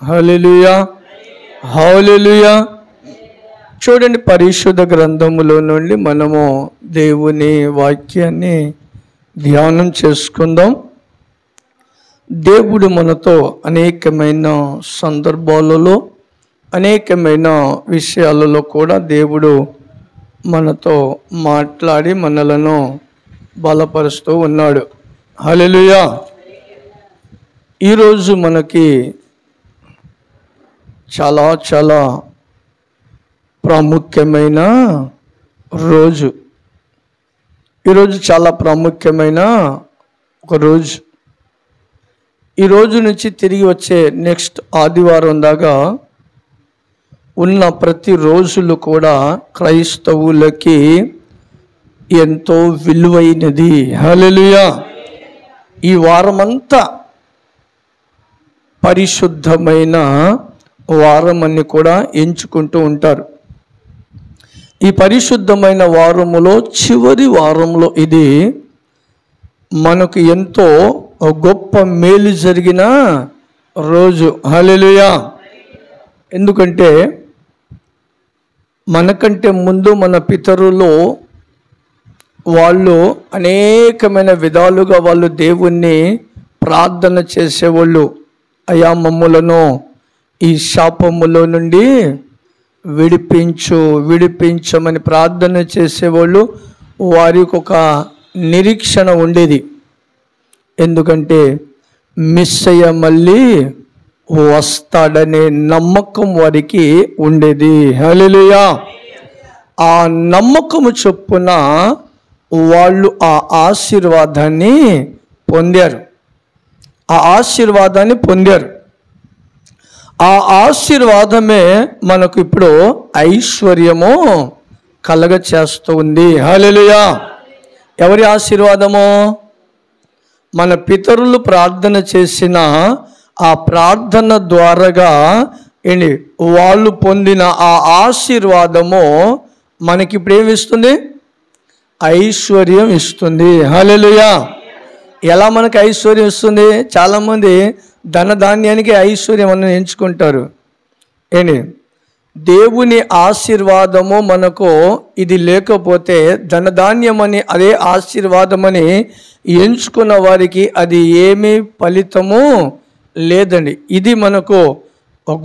హల్లెలూయా, హల్లెలూయా. చూడండి, పరిశుద్ధ గ్రంథములో నుండి మనము దేవుని వాక్యాన్ని ధ్యానం చేసుకుందాం. దేవుడు మనతో అనేకమైన సందర్భాలలో, అనేకమైన విషయాలలో కూడా దేవుడు మనతో మాట్లాడి మనలను బలపరుస్తూ ఉన్నాడు. హల్లెలూయా. ఈరోజు మనకి చాలా చాలా ప్రాముఖ్యమైన రోజు. ఈరోజు చాలా ప్రాముఖ్యమైన ఒక రోజు. ఈ రోజు నుంచి తిరిగి వచ్చే నెక్స్ట్ ఆదివారం దాకా ఉన్న ప్రతి రోజులు కూడా క్రైస్తవులకి ఎంతో విలువైనది. హల్లెలూయా. ఈ వారమంతా పరిశుద్ధమైన వారం అని కూడా ఎంచుకుంటూ ఉంటారు. ఈ పరిశుద్ధమైన వారములో చివరి వారంలో ఇది మనకు ఎంతో గొప్ప మేలు జరిగిన రోజు. హల్లెలూయా. ఎందుకంటే మనకంటే ముందు మన పితరులు వాళ్ళు అనేకమైన విధాలుగా వాళ్ళు దేవుణ్ణి ప్రార్థన చేసేవాళ్ళు. అయా, మమ్ములను ఈ శాపములో నుండి విడిపించమని ప్రార్థన చేసేవాళ్ళు. వారికి ఒక నిరీక్షణ ఉండేది. ఎందుకంటే మెస్సయ్య మళ్ళీ వస్తాడనే నమ్మకం వారికి ఉండేది. హల్లెలూయా. ఆ నమ్మకము చొప్పున వాళ్ళు ఆ ఆశీర్వాదాన్ని పొందారు. ఆ ఆశీర్వాదమే మనకు ఇప్పుడు ఐశ్వర్యము కలగ చేస్తూ ఉంది. హల్లెలూయా. ఎవరి ఆశీర్వాదము? మన పితరులు ప్రార్థన చేసిన ఆ ప్రార్థన ద్వారాగా వాళ్ళు పొందిన ఆ ఆశీర్వాదము మనకి ఇప్పుడు ఏమి ఇస్తుంది? ఐశ్వర్యం ఇస్తుంది. హల్లెలూయా. ఎలా మనకి ఐశ్వర్యం ఇస్తుంది? చాలామంది ధనధాన్యానికి ఐశ్వర్యం అని ఎంచుకుంటారు. దేవుని ఆశీర్వాదము మనకు ఇది లేకపోతే ధనధాన్యం అని అదే ఆశీర్వాదం అని ఎంచుకున్న వారికి అది ఏమీ ఫలితము లేదండి. ఇది మనకు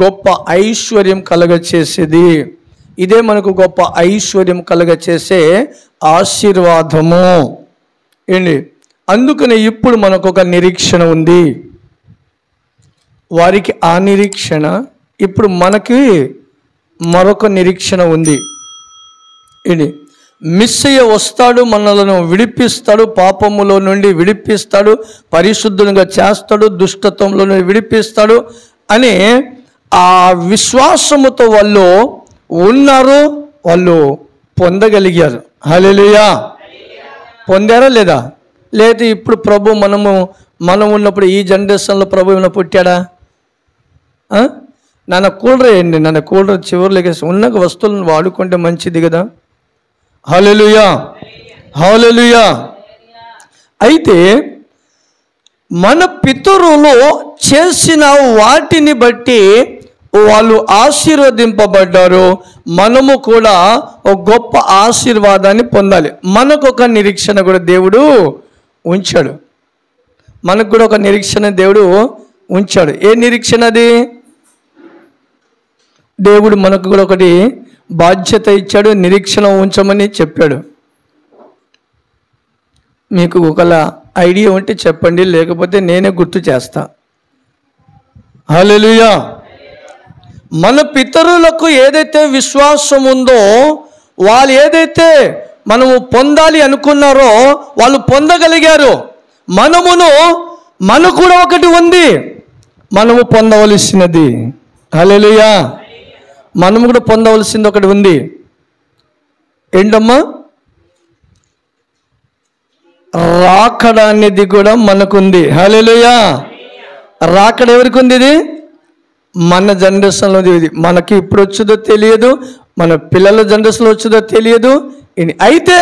గొప్ప ఐశ్వర్యం కలగచేసేది. ఇదే మనకు గొప్ప ఐశ్వర్యం కలగచేసే ఆశీర్వాదము. అందుకనే ఇప్పుడు మనకు ఒక నిరీక్షణ ఉంది. వారికి ఆ నిరీక్షణ, ఇప్పుడు మనకి మరొక నిరీక్షణ ఉంది. మెస్సయ్య వస్తాడు, మనలను విడిపిస్తాడు, పాపములో నుండి విడిపిస్తాడు, పరిశుద్ధంగా చేస్తాడు, దుష్టత్వంలో నుండి విడిపిస్తాడు అని ఆ విశ్వాసముతో వాళ్ళు ఉన్నారు. వాళ్ళు పొందగలిగారు. హల్లెలూయా. పొందారా లేదా? లేదు. ఇప్పుడు ప్రభు మనం ఉన్నప్పుడు ఈ జనరేషన్లో ప్రభు ఏమైనా పుట్టాడా? నాన్న కూలర్ వేయండి, నాన్న కూలర్ చివరిలోకి ఉన్న వస్తువులను వాడుకుంటే మంచిది కదా. హల్లెలూయా, హల్లెలూయా. అయితే మన పితరులు చేసిన వాటిని బట్టి వాళ్ళు ఆశీర్వదింపబడ్డారు. మనము కూడా ఒక గొప్ప ఆశీర్వాదాన్ని పొందాలి. మనకు ఒక నిరీక్షణ కూడా దేవుడు ఉంచాడు. మనకు కూడా ఒక నిరీక్షణ దేవుడు ఉంచాడు. ఏ నిరీక్షణ అది? దేవుడు మనకు కూడా ఒకటి బాధ్యత ఇచ్చాడు. నిరీక్షణ ఉంచమని చెప్పాడు. మీకు ఒకలా ఐడియా ఉంటే చెప్పండి, లేకపోతే నేనే గుర్తు చేస్తా. హల్లెలూయా. మన పితరులకు ఏదైతే విశ్వాసం ఉందో, వాళ్ళు ఏదైతే మనము పొందాలి అనుకున్నారో వాళ్ళు పొందగలిగారు. మనకు కూడా ఒకటి ఉంది, మనము పొందవలసినది. హల్లెలూయా. మనము కూడా పొందవలసింది ఒకటి ఉంది. ఏంటమ్మా? రాకడ అనేది కూడా మనకుంది. హల్లెలూయా. రాకడ ఎవరికి ఉంది? ఇది మన జనరేషన్లో ఇది. మనకి ఇప్పుడు వచ్చేదో తెలియదు, మన పిల్లల జనరేషన్లో వచ్చేదో తెలియదు. అయితే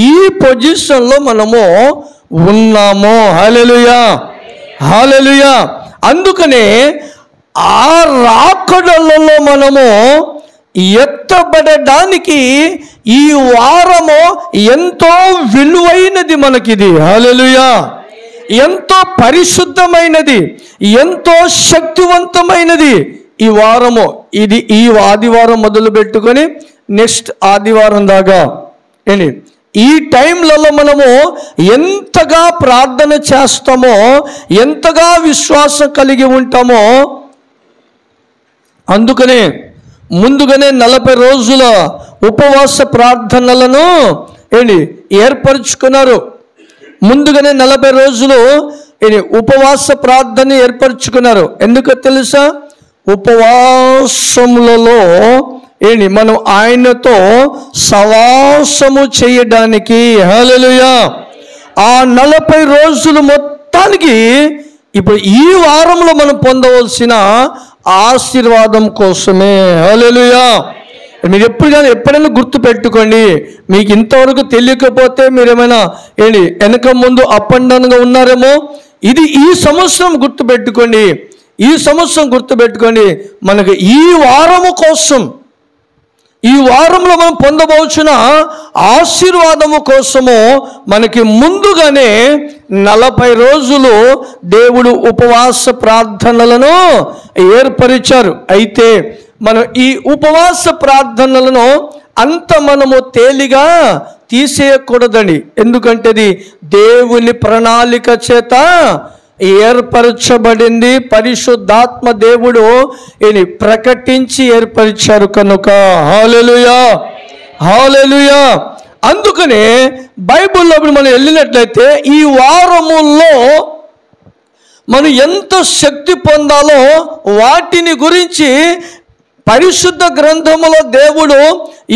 ఈ పొజిషన్లో మనము ఉన్నాము. హల్లెలూయా, హల్లెలూయా. అందుకనే ఆ రాకడలలో మనము ఎత్తబడడానికి ఈ వారము ఎంతో విలువైనది మనకిది. హల్లెలూయా. ఎంతో పరిశుద్ధమైనది, ఎంతో శక్తివంతమైనది ఈ వారము. ఇది ఈ ఆదివారం మొదలు పెట్టుకొని నెక్స్ట్ ఆదివారం దాకా ఈ టైంలలో మనము ఎంతగా ప్రార్థన చేస్తామో, ఎంతగా విశ్వాసం కలిగి ఉంటామో, అందుకనే ముందుగానే 40 రోజుల ఉపవాస ప్రార్థనలను ఏర్పరచుకున్నారు. ముందుగానే 40 రోజులు ఉపవాస ప్రార్థన ఏర్పరచుకున్నారు. ఎందుకో తెలుసా? ఉపవాసములలో మనం ఆయనతో సవాసము చేయడానికి. హల్లెలూయా. ఆ 40 రోజులు మొత్తానికి ఇప్పుడు ఈ వారంలో మనం పొందవలసిన ఆశీర్వాదం కోసమే. హల్లెలూయా. మీరు ఎప్పుడైనా గుర్తు పెట్టుకోండి. మీకు ఇంతవరకు తెలియకపోతే మీరేమైనా వెనక ముందు అప్ అండ్ డౌన్గా ఉన్నారేమో. ఇది ఈ సంవత్సరం గుర్తు పెట్టుకోండి. ఈ సంవత్సరం గుర్తు పెట్టుకోండి. మనకు ఈ వారము కోసం, ఈ వారంలో మనం పొందబోచున్న ఆశీర్వాదము కోసము మనకి ముందుగానే 40 రోజులు దేవుడు ఉపవాస ప్రార్థనలను ఏర్పరిచారు. అయితే మనం ఈ ఉపవాస ప్రార్థనలను అంత మనము తేలిగా తీసేయకూడదండి. ఎందుకంటే అది దేవుని ప్రణాళిక చేత ఏర్పరచబడింది. పరిశుద్ధాత్మ దేవుడు ప్రకటించి ఏర్పరిచారు కనుక. హల్లెలూయా, హల్లెలూయా. అందుకనే బైబిల్లో మనం వెళ్ళినట్లయితే ఈ వారముల్లో మనం ఎంత శక్తి పొందాలో వాటిని గురించి పరిశుద్ధ గ్రంథములో దేవుడు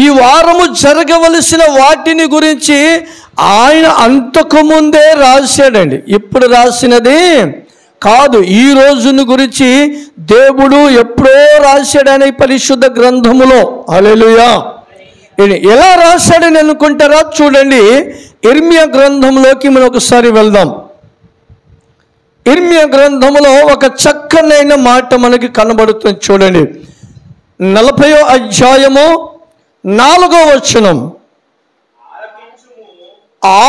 ఈ వారము జరగవలసిన వాటిని గురించి ఆయన అంతకుముందే రాశాడండి. ఇప్పుడు రాసినది కాదు. ఈ రోజుని గురించి దేవుడు ఎప్పుడో రాశాడని పరిశుద్ధ గ్రంథములో. హల్లెలూయా. ఎలా రాశాడని అనుకుంటారా? చూడండి, ఇర్మియా గ్రంథంలోకి మనం ఒకసారి వెళ్దాం. ఇర్మియా గ్రంథంలో ఒక చక్కనైన మాట మనకి కనబడుతుంది. చూడండి, 40వ అధ్యాయము 4వ వచనం.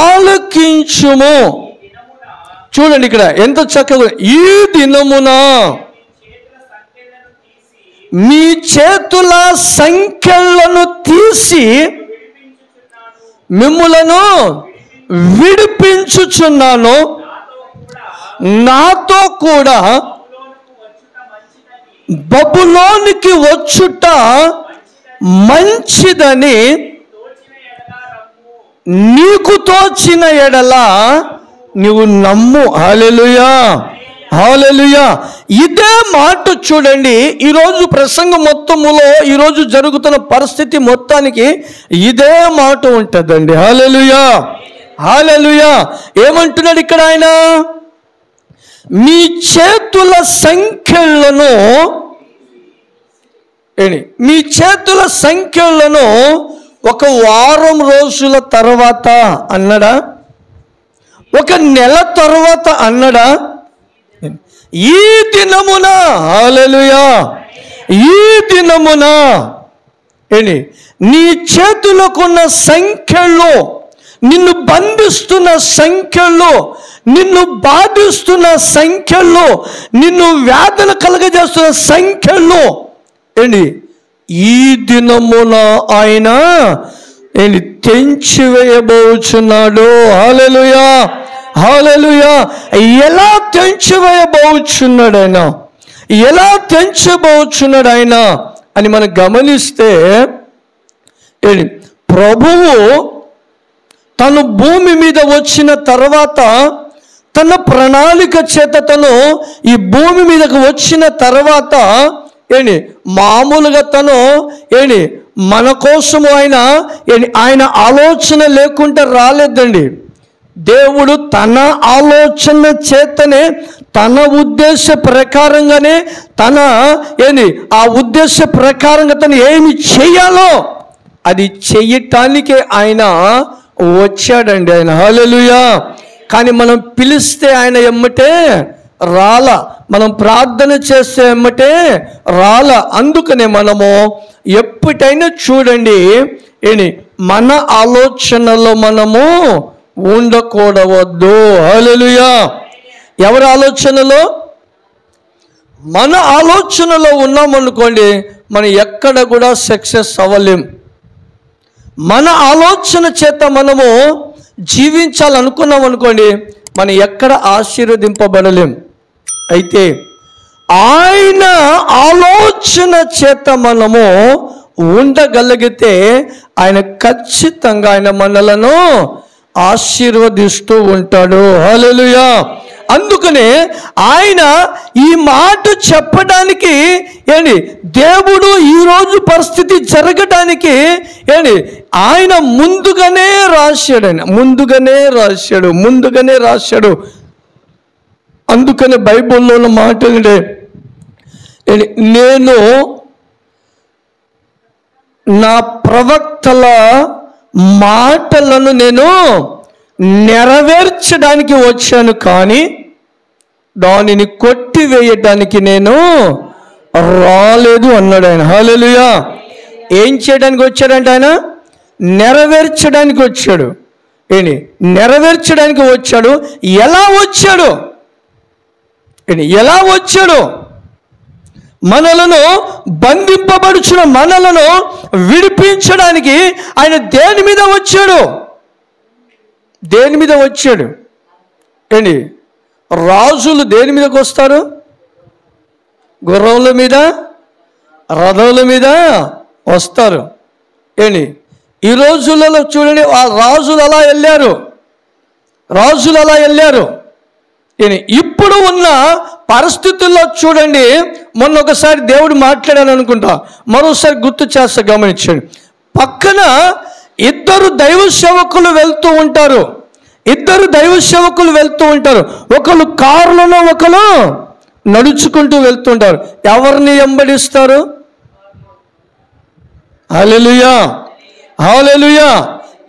ఆలకించుము. చూడండి ఇక్కడ ఎంత చక్కగా, ఈ దినమున మీ చేతుల సంఖ్యలను తీసి మిమ్ములను విడిపించుచున్నాను, నాతో కూడా బబులోనికి వచ్చుట మంచిదని నీకు తోచిన ఎడల నీవు నమ్ము. హల్లెలూయా, హల్లెలూయా. ఇదే మాట చూడండి, ఈరోజు ప్రసంగం మొత్తములో ఈరోజు జరుగుతున్న పరిస్థితి మొత్తానికి ఇదే మాట ఉంటుందండి. హల్లెలూయా, హల్లెలూయా. ఏమంటున్నాడు ఇక్కడ ఆయన? మీ చేతుల సంఖ్యలను, మీ చేతుల సంఖ్యలను ఒక వారం రోజుల తర్వాత అన్నడా? ఒక నెల తర్వాత అన్నడా? ఈ దినమున. హల్లెలూయా. ఈ దినమున నీ చేతులకున్న సంఖ్యలు, నిన్ను బంధిస్తున్న సంఖ్యలు, నిన్ను బాధిస్తున్న సంఖ్యలు, నిన్ను వేదన కలగజేస్తున్న సంఖ్యలు ఈ దినమున ఆయన తెంచివేయబోచున్నాడు. హల్లెలూయా, హల్లెలూయా. ఎలా తెంచివేయబోచున్నాడు ఆయన? ఎలా తెంచబోచున్నాడు ఆయన అని మనం గమనిస్తే, ప్రభువు తను భూమి మీద వచ్చిన తర్వాత, తన ప్రణాళిక చేత తను ఈ భూమి మీదకు వచ్చిన తర్వాత మామూలుగా తను మన కోసము ఆయన ఆలోచన లేకుండా రాలేదండి. దేవుడు తన ఆలోచన చేతనే, తన ఉద్దేశ ప్రకారంగానే, ఆ ఉద్దేశ ప్రకారంగా తను ఏమి చేయాలో అది చెయ్యటానికే ఆయన వచ్చాడండి ఆయన. హల్లెలూయా. కానీ మనం పిలిస్తే ఆయన ఎమ్మటే రాల. మనం ప్రార్థన చేస్తే ఏమంటే రాల. అందుకనే మనము ఎప్పటికైనా చూడండి, మన ఆలోచనలో మనము ఉండకూడవద్దు. హల్లెలూయా. ఎవరి ఆలోచనలో? మన ఆలోచనలో ఉన్నామనుకోండి, మనం ఎక్కడ కూడా సక్సెస్ అవ్వలేం. మన ఆలోచన చేత మనము జీవించాలనుకున్నాం అనుకోండి, మనం ఎక్కడ ఆశీర్వదింపబడలేం. అయితే ఆయన ఆలోచన చేత మనము ఉండగలిగితే ఆయన ఖచ్చితంగా ఆయన మనలను ఆశీర్వదిస్తూ ఉంటాడు. హల్లెలూయా. అందుకనే ఆయన ఈ మాట చెప్పడానికి దేవుడు ఈరోజు పరిస్థితి జరగడానికి ఆయన ముందుగానే రాశాడు. అందుకనే బైబిల్లో ఉన్న మాట నేను నా ప్రవక్తల మాటలను నేను నెరవేర్చడానికి వచ్చాను, కానీ దానిని కొట్టివేయటానికి నేను రాలేదు అన్నాడు ఆయన. హల్లెలూయా. ఏం చేయడానికి వచ్చాడంటే ఆయన నెరవేర్చడానికి వచ్చాడు. నెరవేర్చడానికి వచ్చాడు. ఎలా వచ్చాడు? మనలను బంధింపబడుచున్న మనలను విడిపించడానికి ఆయన దేని మీద వచ్చాడు? రాజులు దేని మీదకి వస్తారు? గుర్రముల మీద, రథముల మీద వస్తారు. ఈ రోజులలో చూడండి, ఆ రాజులు అలా వెళ్ళారు. ఇప్పుడు ఉన్న పరిస్థితుల్లో చూడండి, మొన్న ఒకసారి దేవుడు మాట్లాడాను అనుకుంటా, మరోసారి గుర్తు చేస్తా, గమనించండి. పక్కన ఇద్దరు దైవ సేవకులు వెళ్తూ ఉంటారు. ఒకరు కారులను, ఒకరు నడుచుకుంటూ వెళ్తుంటారు. ఎవరిని వెంబడిస్తారు? హల్లెలూయా.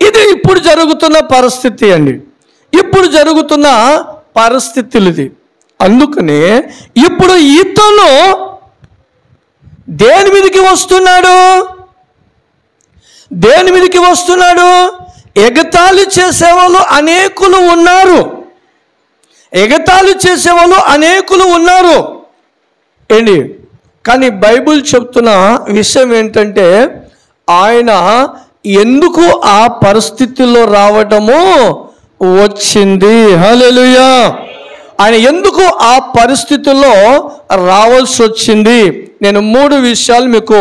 ఇది ఇప్పుడు జరుగుతున్న పరిస్థితి అండి. ఇప్పుడు జరుగుతున్న పరిస్థితులు ఇది. అందుకనే ఇప్పుడు ఇతను దేని మీదకి వస్తున్నాడు? ఎగతాళి చేసేవాళ్ళు అనేకులు ఉన్నారు. కానీ బైబిల్ చెప్తున్న విషయం ఏంటంటే, ఆయన ఎందుకు ఆ పరిస్థితుల్లో రావటము వచ్చింది. హల్లెలూయా. ఆయన ఎందుకు ఆ పరిస్థితుల్లో రావాల్సి వచ్చింది? నేను 3 విషయాలు మీకు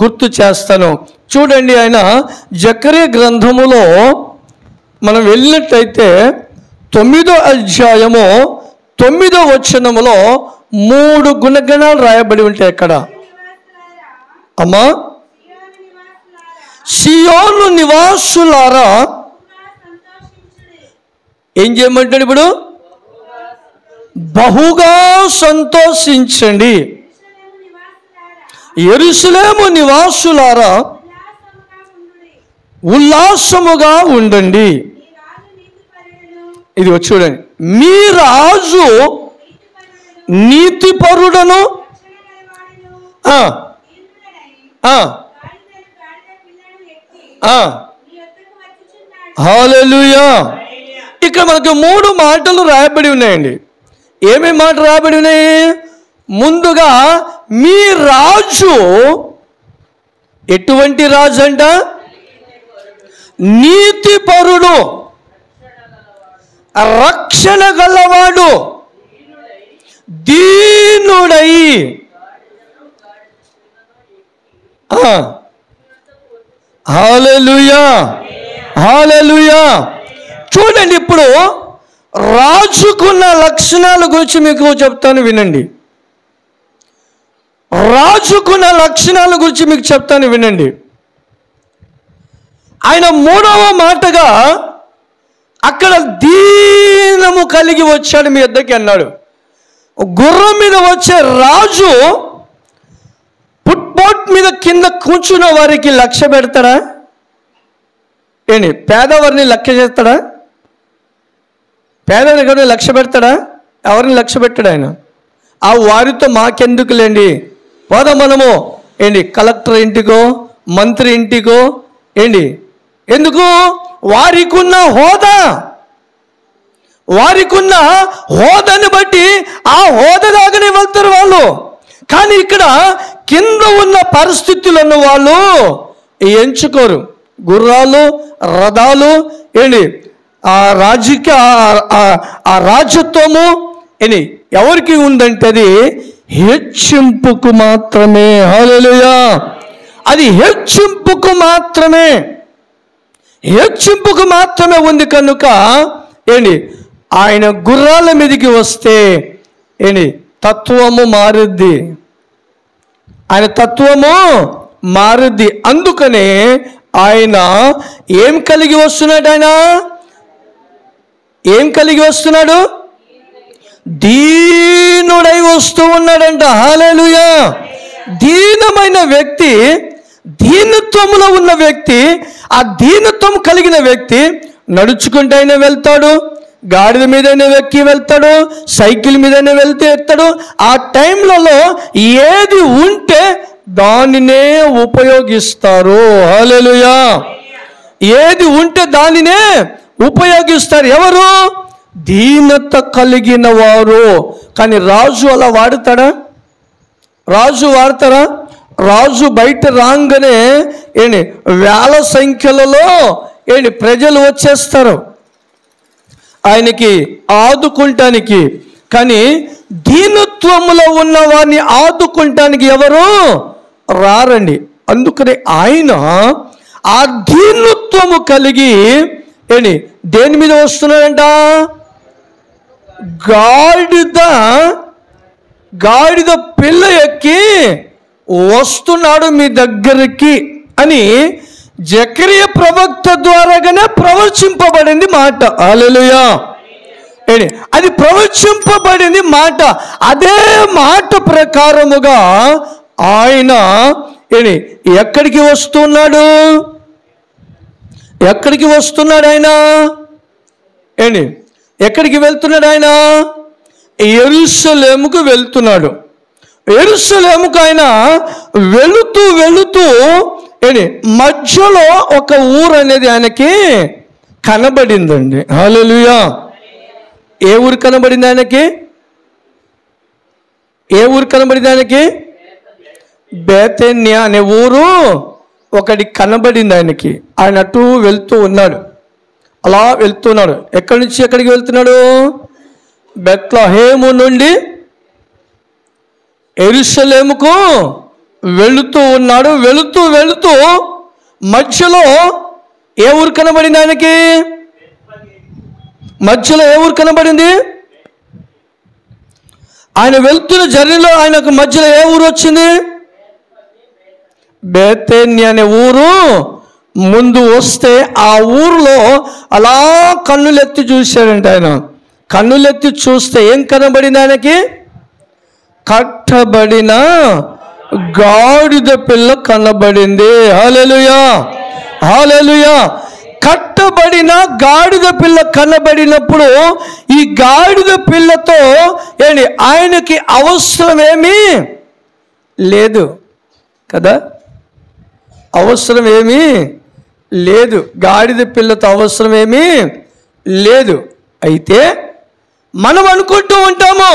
గుర్తు చేస్తాను. చూడండి, ఆయన జకర్యా గ్రంథములో మనం వెళ్ళినట్టయితే 9వ అధ్యాయము 9వ వచనములో 3 గుణగణాలు రాయబడి ఉంటాయి. ఎక్కడ అమ్మా? సియోను నివాసులారా ఏం చేయమంటాడు ఇప్పుడు? బహుగా సంతోషించండి. యెరూషలేము నివాసులారా ఉల్లాసముగా ఉండండి. ఇది చూడండి, మీ రాజు నీతిపరుడను, హల్లెలూయా. ఇక్కడ మనకు 3 మాటలు రాయబడి ఉన్నాయండి. ఏమేమి మాటలు రాయబడి ఉన్నాయి? ముందుగా మీ రాజు ఎటువంటి రాజు అంట? నీతిపరుడు, రక్షణ గలవాడు, దీనుడై. హల్లెలూయా. చూడండి, ఇప్పుడు రాజుకున్న లక్షణాల గురించి మీకు చెప్తాను, వినండి. ఆయన 3వ మాటగా అక్కడ దీనము కలిగి వచ్చాడు మీ వద్దకి అన్నాడు. గుర్రం మీద వచ్చే రాజు ఫుట్పాత్ మీద కింద కూర్చున్న వారికి లక్ష్య పెడతాడా? పేదవారిని లక్ష్య చేస్తాడా? పేదవారిని లక్ష్య పెడతాడా? ఎవరిని లక్ష్య పెట్టాడు ఆయన. ఆ వారితో మాకెందుకులేండి, పోదాం మనము ఏంటి కలెక్టర్ ఇంటికో మంత్రి ఇంటికో ఏంటి, ఎందుకు? వారికున్న హోదాని బట్టి ఆ హోదా దాకానే వెళ్తారు వాళ్ళు. కానీ ఇక్కడ కింద ఉన్న పరిస్థితులను వాళ్ళు ఎంచుకోరు. గుర్రాలు, రథాలు ఏంటి, ఆ రాజత్వము ఏంటి ఎవరికి ఉందంటే అది హెచ్చింపుకు మాత్రమే. హల్లెలూయా. అది హెచ్చింపుకు మాత్రమే ఉంది కనుక ఏంటి ఆయన గుర్రాల మీదకి వస్తే ఏంటి తత్వము మారుద్ది, ఆయన తత్వము మారుద్ది. అందుకనే ఆయన ఏం కలిగి వస్తున్నాడు? ఆయన ఏం కలిగి వస్తున్నాడు? దీనుడై వస్తూ ఉన్నాడంట. హల్లెలూయా. దీనమైన వ్యక్తి, దీనత్వములో ఉన్న వ్యక్తి, ఆ దీనత్వం కలిగిన వ్యక్తి నడుచుకుంటూ అయినా వెళ్తాడు, గాడిద మీదైనా ఎక్కి వెళ్తాడు, సైకిల్ మీదైనా వెళ్తాడు. ఆ టైంలలో ఏది ఉంటే దానినే ఉపయోగిస్తారు. హల్లెలూయా. ఏది ఉంటే దానినే ఉపయోగిస్తారు. ఎవరు? దీనత కలిగిన వారు. కానీ రాజు అలా వాడతాడా? రాజు బయట రాగానే ఏంటి వేల సంఖ్యలలో ఏంటి ప్రజలు వచ్చేస్తారు ఆయనకి ఆదుకుంటానికి. కానీ దీనత్వములో ఉన్న వారిని ఆదుకుంటానికి ఎవరు రారండి. అందుకని ఆయన ఆ దీనత్వము కలిగి ఏంటి దేని మీద వస్తున్నాడంట? గాడిద పిల్ల ఎక్కి వస్తున్నాడు మీ దగ్గరికి అని జకరియా ప్రవక్త ద్వారాగానే ప్రవచింపబడింది మాట. హల్లెలూయా. అది ప్రవచింపబడింది మాట. అదే మాట ప్రకారముగా ఆయన ఎక్కడికి వస్తున్నాడు? ఆయన ఎక్కడికి వెళ్తున్నాడు? ఆయన యెరూషలేముకు వెళ్తున్నాడు. యెరూషలేముకు ఆయన వెళుతూ మధ్యలో ఒక ఊరు అనేది ఆయనకి కనబడిందండి. హల్లెలూయా. ఏ ఊరు కనబడింది ఆయనకి? బేతేన్య అనే ఊరు ఒకటి కనబడింది ఆయనకి. ఆయన అటు వెళ్తూ ఉన్నాడు, అలా వెళ్తున్నాడు. ఎక్కడి నుంచి ఎక్కడికి వెళ్తున్నాడు? బెత్లెహేము నుండి యెరూషలేముకు వెళుతూ ఉన్నాడు. వెళుతూ మధ్యలో ఏ ఊరు కనబడింది ఆయనకి? మధ్యలో ఏ ఊరు కనబడింది? ఆయన వెళ్తున్న జర్నీలో ఆయనకు మధ్యలో ఏ ఊరు వచ్చింది? బేతేన్య అనే ఊరు ముందు వస్తే ఆ ఊరిలో అలా కన్నులెత్తి చూశాడంట. ఆయన కన్నులెత్తి చూస్తే ఏం కనబడింది ఆయనకి? కట్టబడిన గాడిద పిల్ల కనబడింది. హల్లెలూయా. కట్టబడిన గాడిద పిల్ల కనబడినప్పుడు ఈ గాడిద పిల్లతో ఆయనకి అవసరమేమీ లేదు కదా. అవసరమేమీ లేదు, గాడిద పిల్లతో అవసరమేమీ లేదు. అయితే మనం అనుకుంటూ ఉంటాము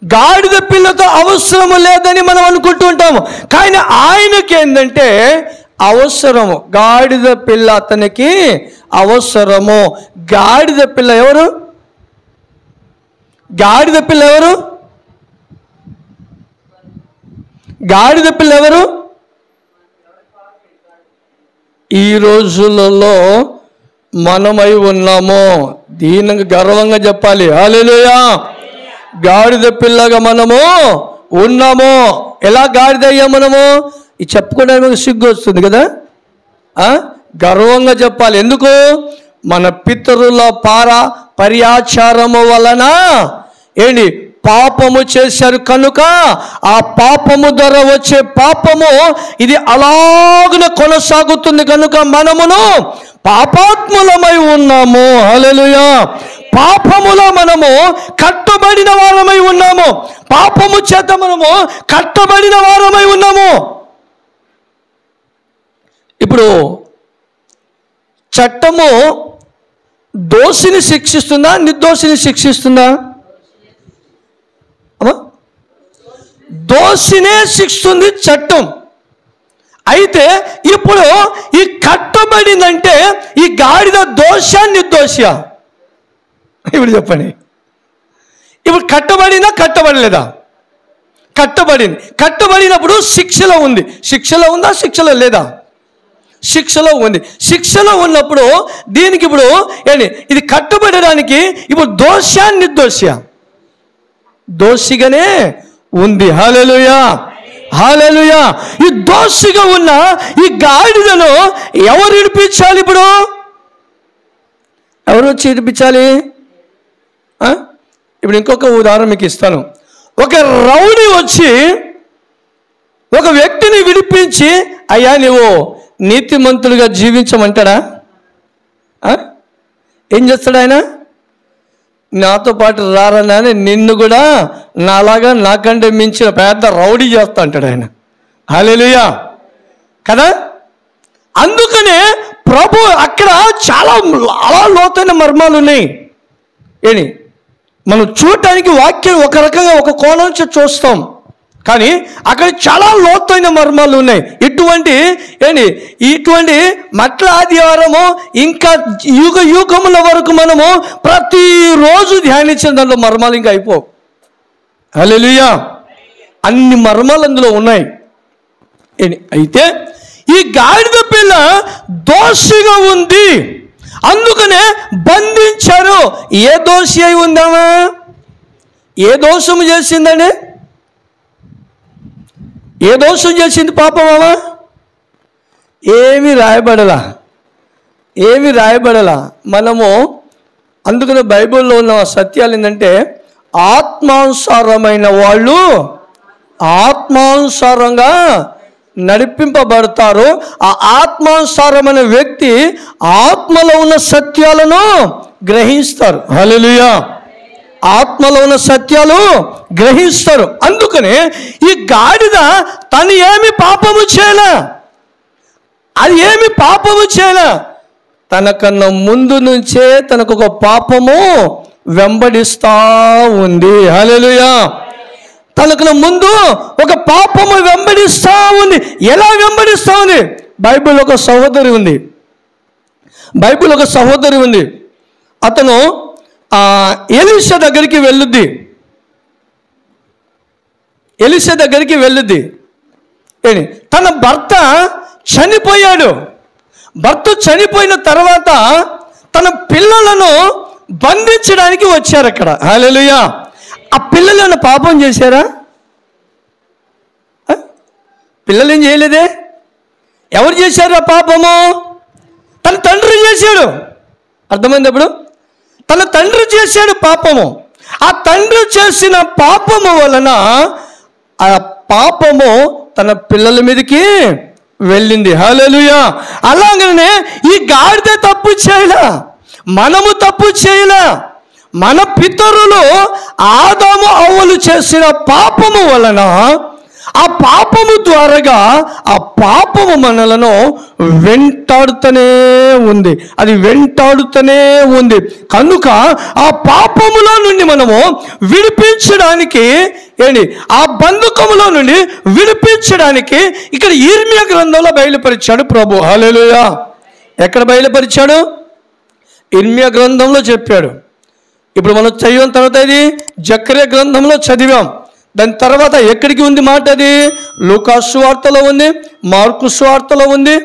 గాడిద పిల్లతో అవసరము లేదని మనం అనుకుంటూ ఉంటాము. కానీ ఆయనకి ఏంటంటే అవసరము. గాడిద పిల్ల అతనికి అవసరము. గాడిద పిల్ల ఎవరు? గాడిద పిల్ల ఎవరు? ఈ రోజులలో మనమై ఉన్నాము. దీనికి గర్వంగా చెప్పాలి. హల్లెలూయా. గాడిద పిల్లగా మనము ఉన్నాము. ఎలా గాడిద అయ్యాం మనము? ఇది చెప్పుకోవడానికి సిగ్గు వస్తుంది కదా. గర్వంగా చెప్పాలి. ఎందుకు? మన పితరుల పర్యాచారము వలన పాపము చేశారు కనుక ఆ పాపము ద్వారా వచ్చే పాపము ఇది అలాగున కొనసాగుతుంది కనుక మనమును పాపాత్ములమై ఉన్నాము. హల్లెలూయా. పాపములో మనము కట్టబడిన వారమై ఉన్నాము. పాపము చేత మనము కట్టబడిన వారమై ఉన్నాము. ఇప్పుడు చట్టము దోషిని శిక్షిస్తుందా, నిర్దోషిని శిక్షిస్తుందా? దోషినే శిక్షిస్తుంది చట్టం. అయితే ఇప్పుడు ఈ కట్టబడిందంటే ఈ గాడిద దోషా నిర్దోషా? ఇప్పుడు చెప్పండి. ఇప్పుడు కట్టబడినా కట్టబడలేదా? కట్టబడింది. కట్టబడినప్పుడు శిక్షలో ఉంది. శిక్షలో ఉందా, శిక్షలో లేదా? శిక్షలో ఉంది. శిక్షలో ఉన్నప్పుడు దీనికి ఇప్పుడు ఏంటి, ఇది కట్టబడడానికి ఇప్పుడు దోషా నిర్దోషా? దోషిగానే ఉంది. హల్లెలూయా, హల్లెలూయా. ఈ దోషిగా ఉన్న ఈ గాడిదను ఎవరు విడిపించాలి? ఇప్పుడు ఎవరు వచ్చి విడిపించాలి? ఇప్పుడు ఇంకొక ఉదాహరణ మీకు ఇస్తాను. ఒక రౌడీ వచ్చి ఒక వ్యక్తిని విడిపించి, అయ్యా నువ్వు నీతిమంతులుగా జీవించమంటాడా? ఏం చేస్తాడు ఆయన? నాతో పాటు రారని నిన్ను కూడా నాలాగా నాకంటే మించిన పెద్ద రౌడీ చేస్తా అంటాడు ఆయన. హల్లెలూయా కదా. అందుకనే ప్రభు అక్కడ చాలా లోతైన మర్మాలు ఉన్నాయి. ఏంటి, మనం చూడటానికి వాక్యం ఒక రకంగా ఒక కోణం నుంచి చూస్తాం, కానీ అక్కడ చాలా లోతైన మర్మాలు ఉన్నాయి. ఇటువంటి మట్ల ఆదివారము ఇంకా యుగముల వరకు మనము ప్రతిరోజు ధ్యానించిన దాంట్లో మర్మాలు ఇంకా అయిపోవు. హల్లెలూయా. అన్ని మర్మాలు అందులో ఉన్నాయి. అయితే ఈ గాడిద పిల్ల దోషిగా ఉంది, అందుకనే బంధించారు. ఏ దోషి అయి ఉందామా? ఏ దోషము చేసిందండి? ఏ దోషం చేసింది పాపమామా? ఏమీ రాయబడలా. మనము అందుకనే బైబిల్లో ఉన్న సత్యాలు ఏంటంటే, ఆత్మానుసారమైన వాళ్ళు ఆత్మానుసారంగా నడిపింపబడతారు. ఆ ఆత్మానుసారమైన వ్యక్తి ఆత్మలో ఉన్న సత్యాలను గ్రహిస్తారు. హల్లెలూయా. ఆత్మలో ఉన్న సత్యాలు గ్రహిస్తారు. అందుకనే ఈ గాడిద తను ఏమి పాపము చేయలే, అది ఏమి పాపము చేయలే. తనకన్నా ముందు నుంచే తనకు ఒక పాపము వెంబడిస్తా ఉంది. హల్లెలూయా. తనకన్నా ముందు ఒక పాపము వెంబడిస్తా ఉంది. ఎలా వెంబడిస్తా ఉంది? బైబిల్ ఒక సహోదరి ఉంది. అతను ఎలీషా దగ్గరికి వెళ్ళుద్ది. తన భర్త చనిపోయాడు. భర్త చనిపోయిన తర్వాత తన పిల్లలను బంధించడానికి వచ్చారు అక్కడ. హల్లెలూయా. ఆ పిల్లలు ఏమైనా పాపం చేశారా? పిల్లలు ఏం చేయలేదే. ఎవరు చేశారు ఆ పాపము? తన తండ్రి చేశాడు. అర్థమైంది? అప్పుడు తన తండ్రి చేశాడు పాపము. ఆ తండ్రి చేసిన పాపము వలన ఆ పాపము తన పిల్లల మీదకి వెళ్ళింది. హల్లెలూయా. అలాగనే ఈ గాడిద తప్పు చేయలే, మనము తప్పు చేయలే. మన పితరులు ఆదాము అవ్వలు చేసిన పాపము వలన ఆ పాపము ద్వారాగా ఆ పాపము మనలను వెంటాడుతూనే ఉంది. అది వెంటాడుతూనే ఉంది. కనుక ఆ పాపములో నుండి మనము విడిపించడానికి ఆ బంధకములో నుండి విడిపించడానికి ఇక్కడ ఇర్మియా గ్రంథంలో బయలుపరిచాడు ప్రభు. హల్లెలూయా. ఎక్కడ బయలుపరిచాడు? ఇర్మియా గ్రంథంలో చెప్పాడు. ఇప్పుడు మనం చదివిన తర్వాత ఇది జకర్యా గ్రంథంలో చదివాం. దాని తర్వాత ఎక్కడికి ఉంది మాట? అది లూకా సువార్తలో ఉంది, మార్కు సువార్తలో ఉంది.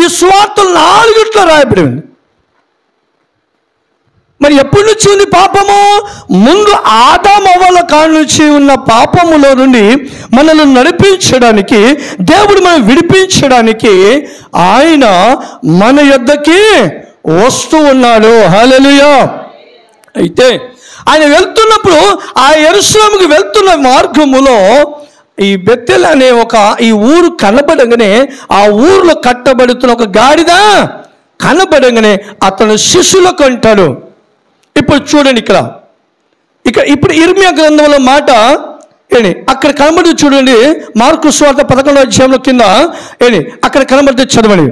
ఈ సువార్తలు 4 రాయబడి ఉంది. మరి ఎప్పటి నుంచి ఉంది పాపము? ముందు ఆదాము అవ్వల కాడ నుంచి ఉన్న పాపములో నుండి మనల్ని నడిపించడానికి, దేవుడు మనం విడిపించడానికి ఆయన మన యొద్దకి వస్తూ ఉన్నాడు. హల్లెలూయా. అయితే ఆయన వెళ్తున్నప్పుడు ఆ యెరూషలేముకు వెళ్తున్న మార్గములో ఈ బెతెల్ అనే ఈ ఊరు కనబడగానే ఆ ఊరిలో కట్టబడుతున్న ఒక గాడిద కనబడగానే అతను శిష్యులకు అంటాడు. ఇప్పుడు చూడండి ఇప్పుడు ఇర్మియా గ్రంథంలో మాట ఏంటి అక్కడ కనబడి చూడండి. మార్కు సువార్త 11వ అధ్యాయంలో కింద ఏంటి అక్కడ కనబడితే చదవండి.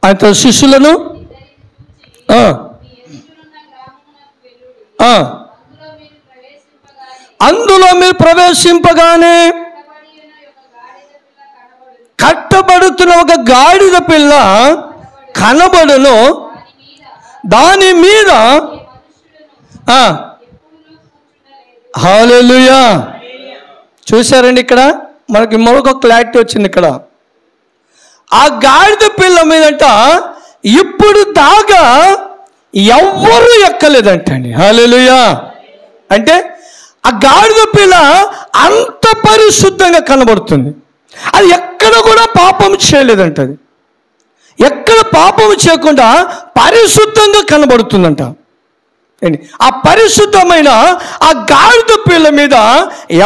ఆయన శిష్యులను అందులో మీరు ప్రవేశింపగానే కట్టబడుతున్న ఒక గాడిద పిల్ల కనబడును, దాని మీద హల్లెలూయా. చూసారండి, ఇక్కడ మనకి మరొక క్లారిటీ వచ్చింది. ఇక్కడ ఆ గాడిద పిల్ల మీదంట ఇప్పుడు దాకా ఎవ్వరూ ఎక్కలేదంటండి. హల్లెలూయా. అంటే ఆ గాడిద పిల్ల అంత పరిశుద్ధంగా కనబడుతుంది. అది ఎక్కడ కూడా పాపం చేయలేదంట. అది ఎక్కడ పాపం చేయకుండా పరిశుద్ధంగా కనబడుతుందంట. ఆ పరిశుద్ధమైన ఆ గాడిద పిల్ల మీద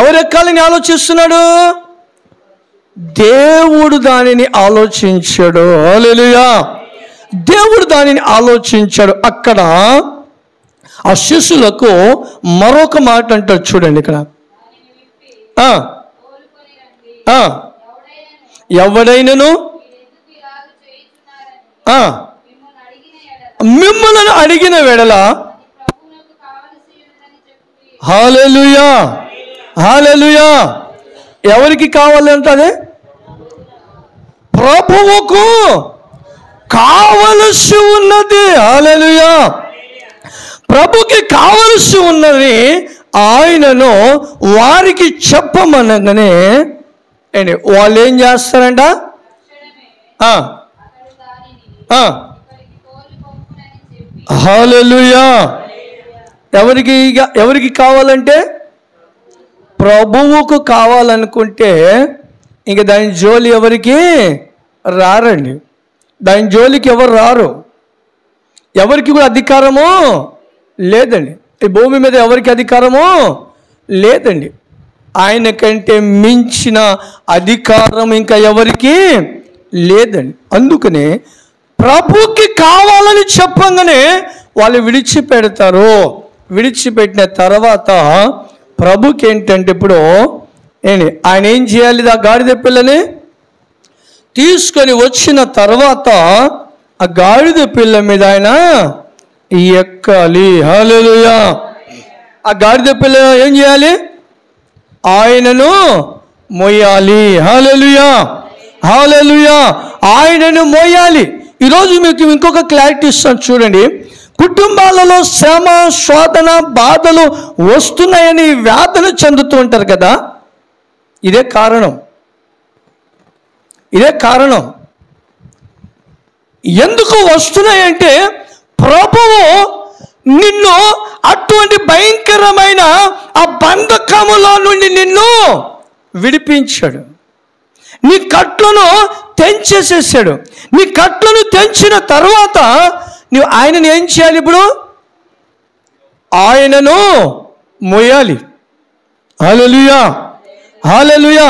ఎవరెక్కాలని ఆలోచిస్తున్నాడు? దేవుడు దానిని ఆలోచించాడు. హల్లెలూయా. దేవుడు దానిని ఆలోచించాడు. అక్కడ ఆ శిష్యులకు మరొక మాట అంటారు చూడండి. ఇక్కడ ఎవడైనను మిమ్మల్ని అడిగిన వెడల హల్లెలూయా హల్లెలూయా ఎవరికి కావాలంటే ప్రభువుకు కావలసి ఉన్నది. హల్లెలూయా. ప్రభుకి కావలసి ఉన్నది ఆయనను వారికి చెప్పమనగానే వాళ్ళు ఏం చేస్తారంట? హల్లెలూయా. ఎవరికి కావాలంటే ప్రభువుకు కావాలనుకుంటే ఇంక దాని జోలి ఎవరికి రారండి. దాని జోలికి ఎవరు రారు. ఎవరికి కూడా అధికారము లేదండి. ఈ భూమి మీద ఎవరికి అధికారము లేదండి. ఆయన కంటే మించిన అధికారం ఇంకా ఎవరికి లేదండి. అందుకనే ప్రభుకి కావాలని చెప్పంగానే వాళ్ళు విడిచిపెడతారు. విడిచిపెట్టిన తర్వాత ప్రభుకి ఏంటంటే ఇప్పుడు ఆయన ఏం చేయాలి? ఆ గాడిద పిల్లని తీసుకొని వచ్చిన తర్వాత ఆ గాడిద పిల్ల మీద ఆయన ఎక్కాలి. హల్లెలూయా. ఆ గాడిద పిల్ల ఏం చేయాలి? ఆయనను మోయాలి. హల్లెలూయా హల్లెలూయా. ఆయనను మోయాలి. ఈరోజు మీకు ఇంకొక క్లారిటీ ఇస్తాను చూడండి. కుటుంబాలలో శ్రమ, శోధన, బాధలు వస్తున్నాయని వేదన చెందుతూ ఉంటారు కదా. ఇదే కారణం. ఎందుకు వస్తున్నాయంటే ప్రభువు నిన్ను అటువంటి భయంకరమైన ఆ బంధకములో నుండి నిన్ను విడిపించాడు. నీ కట్లను తెంచేసేసాడు. నీ కట్లను తెంచిన తర్వాత నువ్వు ఆయనను ఏం చేయాలి? ఇప్పుడు ఆయనను మోయాలి. హల్లెలూయా హల్లెలూయా.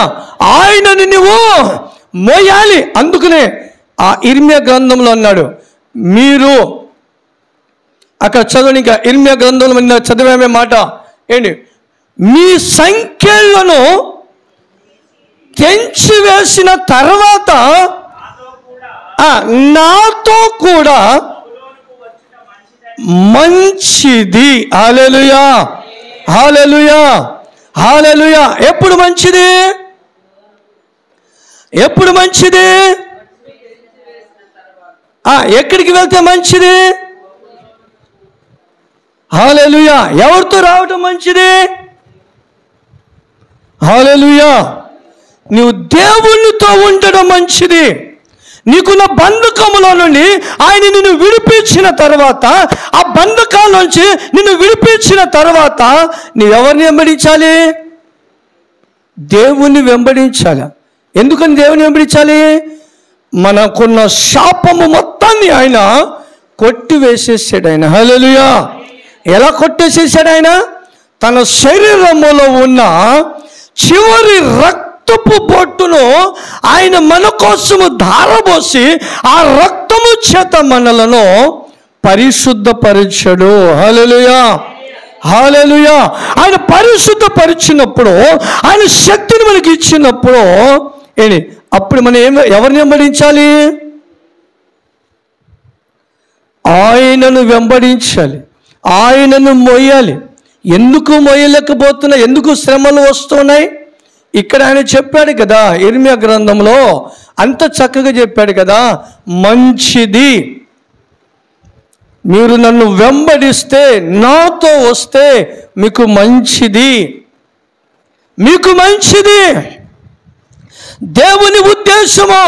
ఆయనను నువ్వు మోయాలి. అందుకనే ఆ ఇర్మియా గ్రంథంలో అన్నాడు, మీరు అక్కడ చదవని, ఇంకా ఇర్మియా గ్రంథంలో చదివే మాట ఏంటి? మీ సంఖ్యలను తెంచివేసిన తర్వాత నాతో కూడా మంచిది. హల్లెలూయా హల్లెలూయా హల్లెలూయా. ఎప్పుడు మంచిది? ఎప్పుడు మంచిది? ఎక్కడికి వెళ్తే మంచిది? హల్లెలూయా. ఎవరితో రావటం మంచిది? హల్లెలూయా. నువ్వు దేవునితో ఉండడం మంచిది. నీకున్న బంధకముల నుండి ఆయన నిన్ను విడిపించిన తర్వాత, ఆ బంధకాల నుంచి నిన్ను విడిపించిన తర్వాత నువ్వెవరిని వెంబడించాలి? దేవుణ్ణి వెంబడించాలి. ఎందుకని దేవుని వెంబడించాలి? మనకున్న శాపము మొత్తాన్ని ఆయన కొట్టివేసేసాడు. ఆయన హల్లెలూయా. ఎలా కొట్టేసేసాడు ఆయన? తన శరీరములో ఉన్న చివరి రక్తపు బొట్టును ఆయన మన కోసము ధారపోసి ఆ రక్తము చేత మనలను పరిశుద్ధపరిచాడు. హల్లెలూయా, హల్లెలూయా. ఆయన పరిశుద్ధపరిచినప్పుడు, ఆయన శక్తిని మనకి ఇచ్చినప్పుడు అప్పుడు మనం ఎవరిని వెంబడించాలి? ఆయనను వెంబడించాలి, ఆయనను మోయాలి. ఎందుకు మోయలేకపోతున్నా? ఎందుకు శ్రమలు వస్తున్నాయి? ఇక్కడ ఆయన చెప్పాడు కదా, ఇర్మియా గ్రంథంలో అంత చక్కగా చెప్పాడు కదా, మంచిది మీరు నన్ను వెంబడిస్తే, నాతో వస్తే మీకు మంచిది, మీకు మంచిది. దేవుని ఉద్దేశము,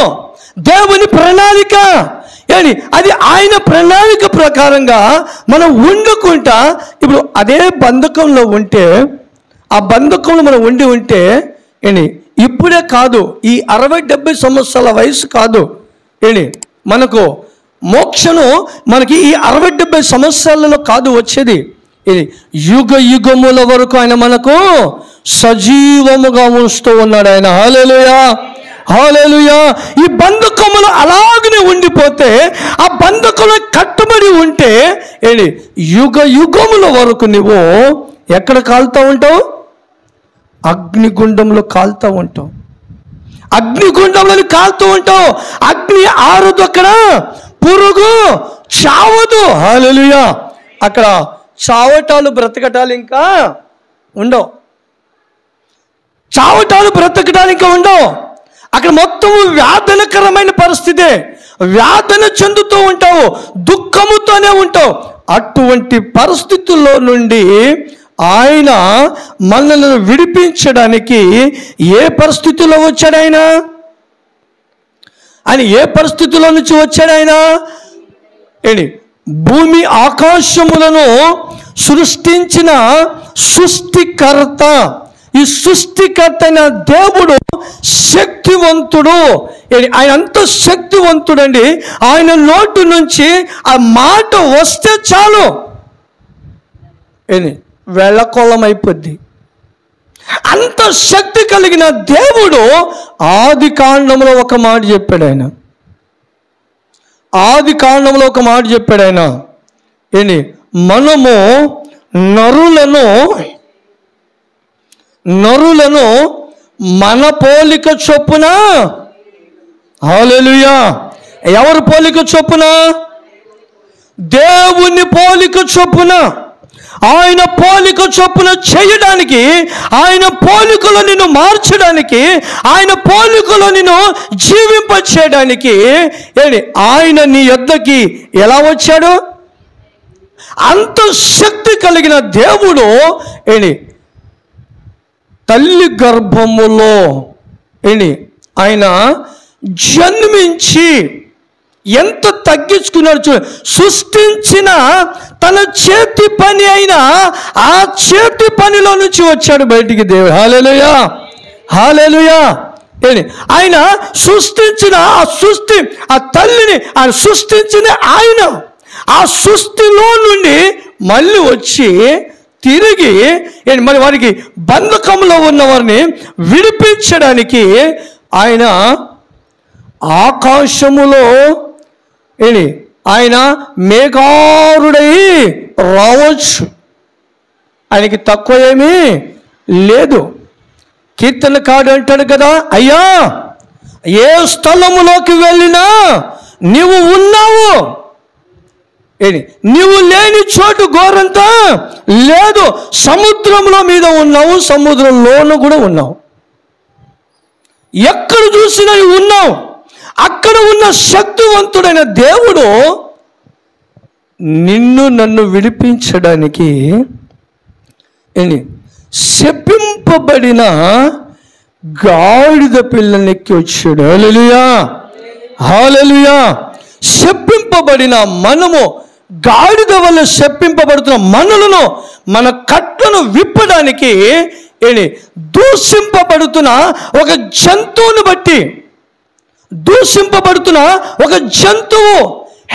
దేవుని ప్రణాళిక అది ఆయన ప్రణాళిక ప్రకారంగా మనం ఉండకుండా, ఇప్పుడు అదే బంధకంలో ఉంటే, ఆ బంధకంలో మనం ఉంటే ఇప్పుడే కాదు, ఈ 60-70 సంవత్సరాల వయసు కాదు మనకు మోక్షను మనకి ఈ 60-70 సంవత్సరాలలో కాదు వచ్చేది. యుగ యుగముల వరకు ఆయన మనకు సజీవముగా ఉంచుతూ ఉన్నాడు ఆయన. హల్లెలూయా, హల్లెలూయా. ఈ బంధకములు అలాగనే ఉండిపోతే, ఆ బంధకంలో కట్టుబడి ఉంటే యుగ యుగముల వరకు నువ్వు ఎక్కడ కాలుతూ ఉంటావు? అగ్నిగుండంలో కాలుతూ ఉంటావు. అగ్నిగుండంలో కాలుతూ ఉంటావు. అగ్ని ఆరదు, అక్కడ పురుగు చావదు. హల్లెలూయా. అక్కడ చావటాలు బ్రతకటాలు ఇంకా ఉండవు. చావటాలు బ్రతకటాలు ఇంకా ఉండవు. అక్కడ మొత్తం వ్యాధనకరమైన పరిస్థితే, వ్యాధన చెందుతూ ఉంటావు, దుఃఖముతోనే ఉంటావు. అటువంటి పరిస్థితుల్లో నుండి ఆయన మనల్ని విడిపించడానికి ఏ పరిస్థితుల్లో వచ్చాడు ఆయన? ఏ పరిస్థితుల్లో నుంచి వచ్చాడు ఆయన? భూమి ఆకాశములను సృష్టించిన సృష్టికర్త, ఈ సృష్టికర్త అయిన దేవుడు శక్తివంతుడు. ఆయన అంత శక్తివంతుడండి. ఆయన నోటి నుంచి ఆ మాట వస్తే చాలు వెళ్ళకొలం అయిపోద్ది. అంత శక్తి కలిగిన దేవుడు ఆది కాండంలో ఒక మాట చెప్పాడు ఆయన. ఆది కాండంలో ఒక మాట చెప్పాడు ఆయన. మనము నరులను మన పోలిక చొప్పున, హల్లెలూయా, ఎవరి పోలిక చొప్పున? దేవుని పోలిక చొప్పున, ఆయన పోలిక చొప్పున చేయడానికి, ఆయన పోలికలో నిన్ను మార్చడానికి, ఆయన పోలికలో నిన్ను జీవింపచేయడానికి ఆయన నీ యొద్దకి ఎలా వచ్చాడు? అంత శక్తి కలిగిన దేవుడు తల్లి గర్భములో ఆయన జన్మించి ఎంత తగ్గించుకున్నాడు. సృష్టించిన తన చేతి పని అయినా ఆ చేతి పనిలో నుంచి వచ్చాడు బయటికి దేవుడు. హల్లెలూయా, హల్లెలూయా. ఆయన సృష్టించిన ఆ తల్లిని ఆయన సృష్టించిన ఆయన ఆ సృష్టిలో నుండి మళ్ళీ వచ్చి తిరిగి మరి వారికి బంధకంలో ఉన్న వారిని విడిపించడానికి ఆయన ఆకాశములో ఆయన మేఘారుడై రావచ్చు. ఆయనకి తక్కువ ఏమీ లేదు. కీర్తనకారుడు అంటాడు కదా, అయ్యా ఏ స్థలములోకి వెళ్ళినా నీవు ఉన్నావు, నీవు లేని చోటు గోరంతా లేదు. సముద్రంలో మీద ఉన్నావు, సముద్రంలోనూ కూడా ఉన్నావు, ఎక్కడ చూసినా ఉన్నావు. అక్కడ ఉన్న శక్తివంతుడైన దేవుడు నిన్ను నన్ను విడిపించడానికి శపింపబడిన గాడిద పిల్లలెక్కి వచ్చాడు. హల్లెలూయా, హల్లెలూయా. శపింపబడిన మనము, గాడిద వల్ల శపింపబడుతున్న మనలను, మన కట్లను విప్పడానికి దూషింపబడుతున్న ఒక జంతువును బట్టి, దూషింపబడుతున్న ఒక జంతువు,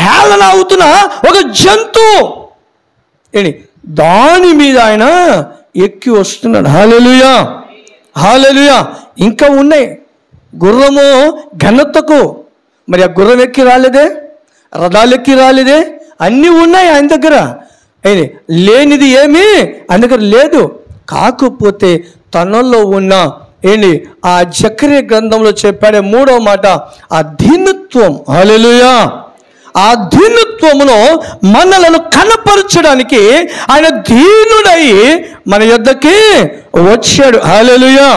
హేళన అవుతున్న ఒక జంతువు దాని మీద ఆయన ఎక్కి వస్తున్నాడు. హల్లెలూయా, హల్లెలూయా. ఇంకా ఉన్నాయి. గుర్రము ఘనతకు, మరి ఆ గుర్రం ఎక్కి రాలేదే, రథాలు ఎక్కి రాలేదే, అన్నీ ఉన్నాయి ఆయన దగ్గర. లేనిది ఏమీ ఆయన దగ్గర లేదు. కాకపోతే తనలో ఉన్న ఆ జకర్యా గ్రంథంలో చెప్పాడే 3వ మాట, ఆ దీనత్వం. హల్లెలూయా. ఆ దీనత్వమును మనలను కనపరచడానికి ఆయన దీనుడై మన యొద్దకి వచ్చాడు. హల్లెలూయా.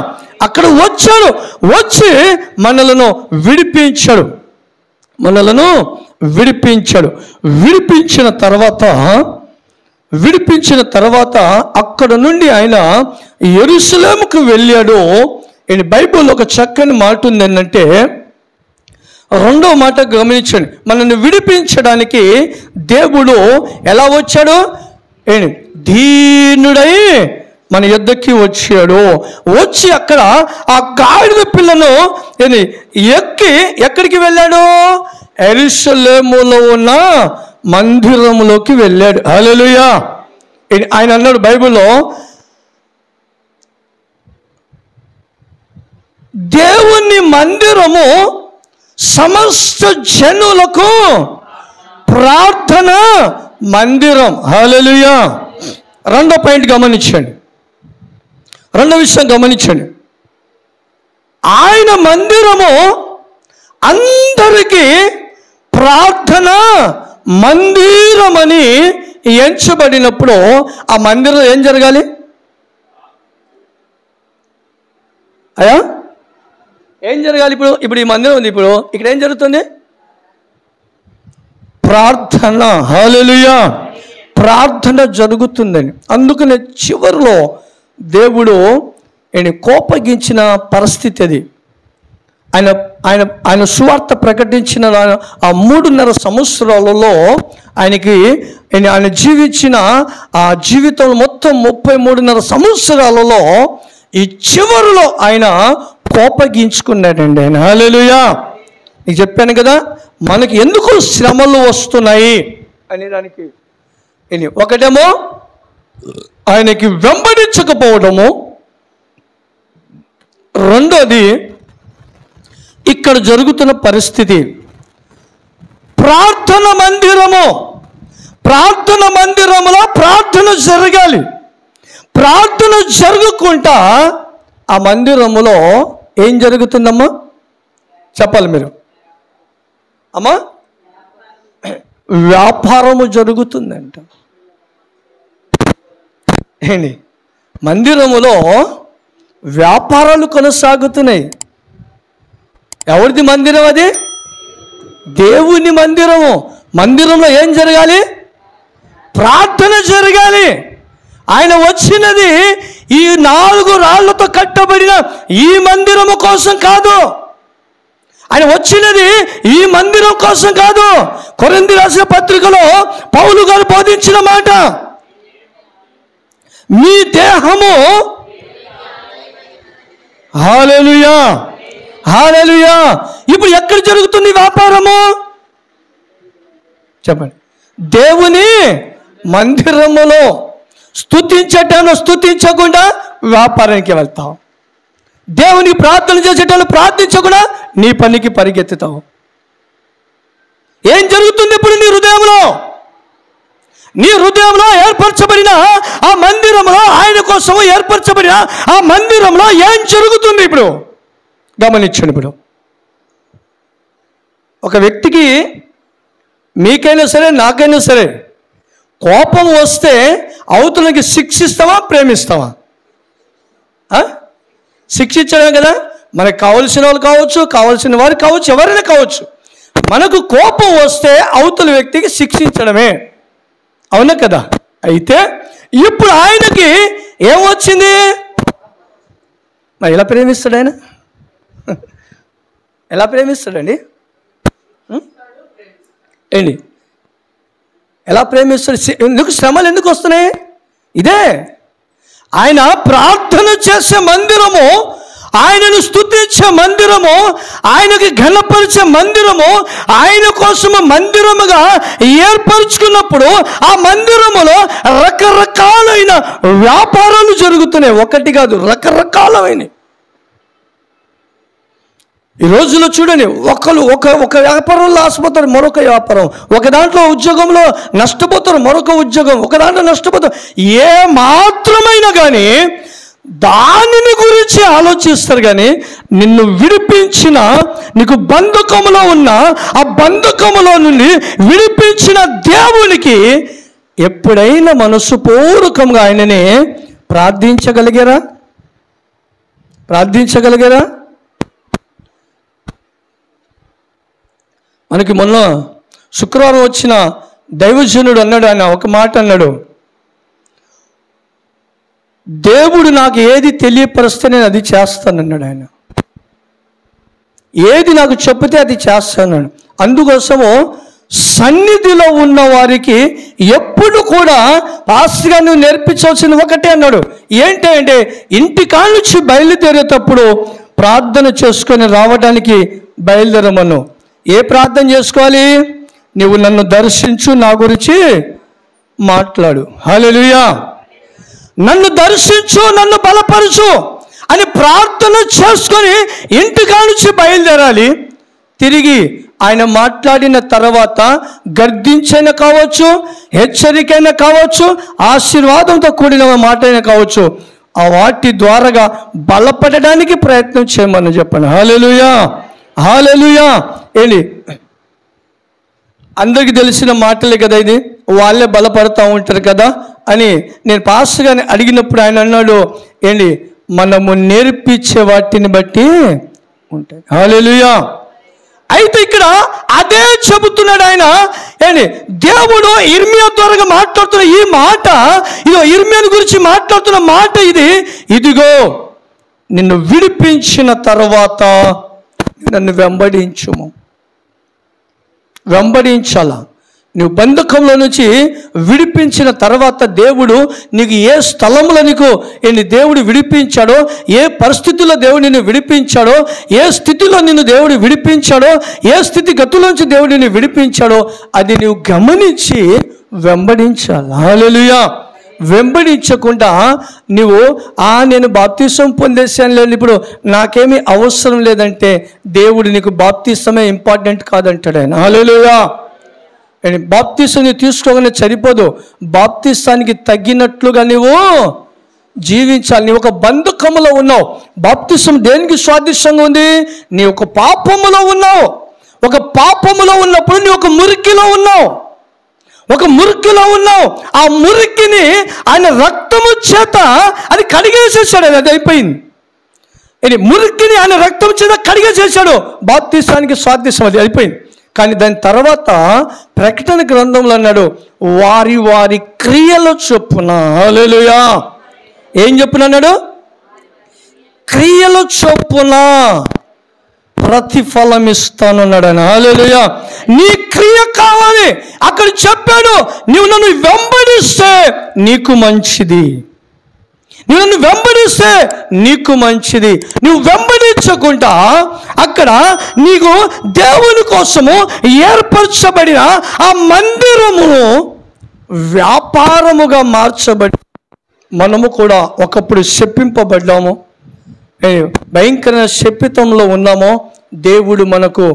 అక్కడ వచ్చాడు, వచ్చి మనలను విడిపించాడు, మనలను విడిపించాడు. విడిపించిన తర్వాత అక్కడ నుండి ఆయన యెరూషలేముకు వెళ్ళాడు. బైబిల్లో ఒక చక్కని మాట ఉంది ఏంటంటే, 2వ మాట గమనించండి. మనల్ని విడిపించడానికి దేవుడు ఎలా వచ్చాడు? దీనుడై మన యొద్దకి వచ్చాడు. వచ్చి అక్కడ ఆ గాడిద పిల్లను ఎక్కడికి వెళ్ళాడు? యెరూషలేములో ఉన్న మందిరములోకి వెళ్ళాడు. హల్లెలూయా. ఆయన అన్నాడు బైబిల్లో, దేవుని మందిరము సమస్త జనులకు ప్రార్థన మందిరం. హల్లెలూయా. 2వ పాయింట్ గమనించండి, 2వ విషయం గమనించండి. ఆయన మందిరము అందరికీ ప్రార్థన మందిరమని ఎంచబడినప్పుడు ఆ మందిరంలో ఏం జరగాలి? అయ్యా ఏం జరగాలి? ఇప్పుడు ఈ మందిరం ఉంది, ఇప్పుడు ఇక్కడ ఏం జరుగుతుంది? ప్రార్థన. హల్లెలూయా. ప్రార్థన జరుగుతుందని. అందుకనే చివరిలో దేవుడు కోపగించిన పరిస్థితి అది. ఆయన సువార్త ప్రకటించిన ఆ 3.5 సంవత్సరాలలో ఆయన జీవించిన ఆ జీవితం మొత్తం 33.5 సంవత్సరాలలో ఈ చివరిలో ఆయన కోపగించుకున్నాడండి ఆయన. హల్లెలూయా. నీకు చెప్పాను కదా, మనకి ఎందుకు శ్రమలు వస్తున్నాయి అనే దానికి ఒకటేమో ఆయనకి వెంబడించకపోవడము, రెండోది ఇక్కడ జరుగుతున్న పరిస్థితి. ప్రార్థన మందిరములో ప్రార్థన జరగాలి. ప్రార్థన జరుగుకుంటా ఆ మందిరములో ఏం జరుగుతుందమ్మా? చెప్పాలి మీరు అమ్మా. వ్యాపారము జరుగుతుందంట. మందిరములో వ్యాపారాలు కొనసాగుతున్నాయి. ఎవరిది మందిరం? అది దేవుని మందిరము. మందిరంలో ఏం జరగాలి? ప్రార్థన జరగాలి. ఆయన వచ్చినది ఈ 4 రాళ్లతో కట్టబడిన ఈ మందిరము కోసం కాదు. ఆయన వచ్చినది ఈ మందిరం కోసం కాదు. కొరింథీ రాసిన పత్రికలో పౌలు గారు బోధించిన మాట, మీ దేహము. హల్లెలూయా, హల్లెలూయా. ఇప్పుడు ఎక్కడ జరుగుతుంది వ్యాపారము? చెప్పండి. దేవుని మందిరములో. స్తుతించేటను స్తుతించకుండా వ్యాపారానికి వెళ్తావు. దేవునికి ప్రార్థన చేసేటను ప్రార్థించకుండా నీ పనికి పరిగెత్తుతావు. ఏం జరుగుతుంది ఇప్పుడు నీ హృదయంలో? నీ హృదయంలో ఏర్పరచబడిన ఆ మందిరంలో, ఆయన కోసం ఏర్పరచబడిన ఆ మందిరంలో ఏం జరుగుతుంది ఇప్పుడు గమనించండి. ఇప్పుడు ఒక వ్యక్తికి, మీకైనా సరే నాకైనా సరే, కోపం వస్తే అవతలకి శిక్షిస్తావా ప్రేమిస్తావా? శిక్షించడం కదా. మనకు కావలసిన వాళ్ళు కావచ్చు, కావలసిన వారు కావచ్చు, ఎవరైనా కావచ్చు. మనకు కోపం వస్తే అవతల వ్యక్తికి శిక్షించడమే, అవునా కదా? అయితే ఇప్పుడు ఆయనకి ఏమొచ్చింది? మరి ఎలా ప్రేమిస్తాడు ఆయన? ఎలా ప్రేమిస్తాడండి? ఏంటి ఎలా ప్రేమిస్తాడు? ఎందుకు శ్రమలు ఎందుకు వస్తున్నాయి? ఇదే ఆయన ప్రార్థన చేసే మందిరము. ఆయనను స్తుతించే మందిరము, ఆయనకి ఘనపరిచే మందిరము, ఆయన కోసము మందిరముగా ఏర్పరచుకున్నప్పుడు ఆ మందిరములో రకరకాలైన వ్యాపారాలు జరుగుతున్నాయి. ఒకటి కాదు, రకరకాలైన. ఈ రోజుల్లో చూడండి, ఒక వ్యాపారంలో ఆశపోతారు, మరొక వ్యాపారం. ఒక దాంట్లో ఉద్యోగంలో నష్టపోతారు, మరొక ఉద్యోగం. ఒక దాంట్లో నష్టపోతారు. ఏ మాత్రమైనా కానీ దానిని గురించి ఆలోచిస్తారు. కానీ నిన్ను విడిపించిన, నీకు బంధకములో ఉన్న ఆ బంధకములో నుండి విడిపించిన దేవునికి ఎప్పుడైనా మనస్సుపూర్వకంగా ఆయననే ప్రార్థించగలిగారా? మనకి మొన్న శుక్రవారం వచ్చిన దైవజనుడు అన్నాడు, ఆయన ఒక మాట అన్నాడు, దేవుడు నాకు ఏది తెలియపరిస్తే నేను అది చేస్తానన్నాడు. ఆయన ఏది నాకు చెప్పితే అది చేస్తానన్నాడు. అందుకోసము సన్నిధిలో ఉన్న వారికి ఎప్పుడు కూడా పాస్టర్గా నువ్వు నేర్పించాల్సిన ఒకటే అన్నాడు. ఏంటంటే ఇంటికాడ నుంచి బయలుదేరేటప్పుడు ప్రార్థన చేసుకొని రావడానికి బయలుదేరమను. ఏ ప్రార్థన చేసుకోవాలి? నీవు నన్ను దర్శించు, నా గురించి మాట్లాడు. హల్లెలూయా. నన్ను దర్శించు, నన్ను బలపరచు అని ప్రార్థన చేసుకొని ఇంటికాడ నుంచి బయలుదేరాలి. తిరిగి ఆయన మాట్లాడిన తర్వాత గర్దించైనా కావచ్చు, హెచ్చరికైనా కావచ్చు, ఆశీర్వాదంతో కూడిన మాట అయినా కావచ్చు, ఆ వాటి ద్వారాగా బలపడడానికి ప్రయత్నం చేయమని చెప్పండి. హల్లెలూయా, హల్లెలూయా. ఏంటి, అందరికీ తెలిసిన మాటలే కదా ఇది, వాళ్ళే బలపడతా ఉంటారు కదా అని నేను పాస్టర్ గారిని అడిగినప్పుడు ఆయన అన్నాడు, ఏంటి, మనము నేర్పించే వాటిని బట్టి ఉంటాయి. హల్లెలూయా. అయితే ఇక్కడ అదే చెబుతున్నాడు ఆయన. ఏంటి, దేవుడు ఇర్మియా ద్వారా మాట్లాడుతున్న ఈ మాట, ఇదో ఇర్మియాని గురించి మాట్లాడుతున్న మాట ఇది. ఇదిగో నిన్ను విడిపించిన తర్వాత నన్ను వెంబడించాలా. నువ్వు బంధకంలో నుంచి విడిపించిన తర్వాత దేవుడు నీకు ఏ స్థలంలో నీకు దేవుడు విడిపించాడో, ఏ పరిస్థితుల్లో దేవుడు నిన్ను విడిపించాడో, ఏ స్థితిలో నిన్ను దేవుడు విడిపించాడో, ఏ స్థితిగతుల్లోంచి దేవుడు నిన్ను విడిపించాడో అది నువ్వు గమనించి వెంబడించాలి. హల్లెలూయా. వెంబడించకుండా నువ్వు నేను బాప్తిసం పొందేశాను లేదు, ఇప్పుడు నాకేమీ అవసరం లేదంటే దేవుడు నీకు బాప్తిసమే ఇంపార్టెంట్ కాదంటాడు ఆయన. హల్లెలూయా. బాప్తిసం నువ్వు తీసుకోగానే సరిపోదు, బాప్తిసానికి తగ్గినట్లుగా నువ్వు జీవించాలి. నీ ఒక బంధకములో ఉన్నావు. బాప్తిసం దేనికి స్వాదిష్టంగా ఉంది? నీ ఒక పాపములో ఉన్నావు. ఒక పాపములో ఉన్నప్పుడు నీ ఒక మురికిలో ఉన్నావు. ఆ మురికిని ఆయన రక్తము చేత అది కడిగేసేసాడు. అది అయిపోయింది. మురికిని ఆయన రక్తం చేత కడిగేసేసాడు. బాప్తిసానికి స్వాదిష్టం అది అయిపోయింది. కానీ దాని తర్వాత ప్రకటన గ్రంథంలో అన్నాడు, వారి వారి క్రియల చొప్పున. హల్లెలూయా. ఏం చొప్పున అన్నాడు? క్రియల చొప్పున ప్రతిఫలం ఇస్తాను అన్నాడు ఆయన. హల్లెలూయా. నీ క్రియ కావాలి. అక్కడ చెప్పాడు, నువ్వు నన్ను వెంబడిస్తే నీకు మంచిది. నువ్వు వెంబడిస్తే నీకు మంచిది. నువ్వు వెంబడించకుండా అక్కడ నీకు దేవుని కోసము ఏర్పరచబడిన ఆ మందిరమును వ్యాపారముగా మార్చబడి మనము కూడా ఒకప్పుడు శపింపబడ్డాము, భయంకరమైన శపితంలో ఉన్నామో దేవుడు మనకు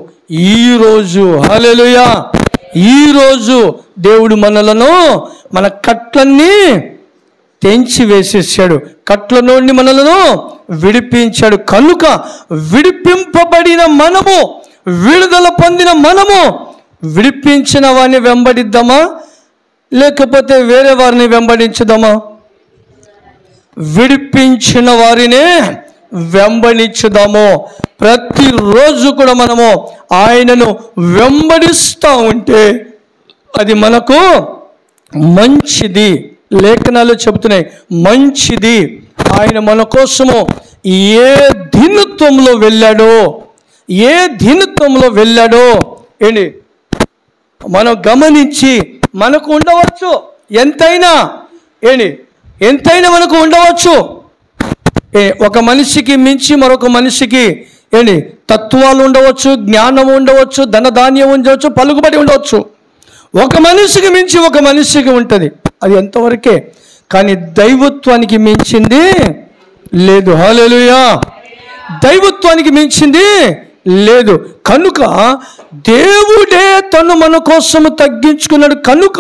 ఈరోజు, హల్లెలూయా, ఈరోజు దేవుడు మనలను మన కట్లన్నీ తెంచి వేసేసాడు. కట్ల నుండి మనలను విడిపించాడు. కనుక విడిపింపబడిన మనము, విడుదల పొందిన మనము విడిపించిన వారిని వెంబడిద్దామా లేకపోతే వేరే వారిని వెంబడించుదామా? విడిపించిన వారినే వెంబడించుదాము. ప్రతిరోజు కూడా మనము ఆయనను వెంబడిస్తూ ఉంటే అది మనకు మంచిది. లేఖనాలు చెబుతున్నాయి మంచిది. ఆయన మన కోసము ఏ దినత్వంలో వెళ్ళాడో ఏంటి మనం గమనించి మనకు ఉండవచ్చు. ఎంతైనా మనకు ఉండవచ్చు. ఒక మనిషికి మించి మరొక మనిషికి ఏంటి తత్వాలు ఉండవచ్చు, జ్ఞానం ఉండవచ్చు, ధనధాన్యం ఉండవచ్చు, పలుకుబడి ఉండవచ్చు. ఒక మనిషికి మించి ఒక మనిషికి ఉంటుంది, అది ఎంతవరకే. కానీ దైవత్వానికి మించింది లేదు. హల్లెలూయా. దైవత్వానికి మించింది లేదు. కనుక దేవుడే తను మన కోసము తగ్గించుకున్నాడు. కనుక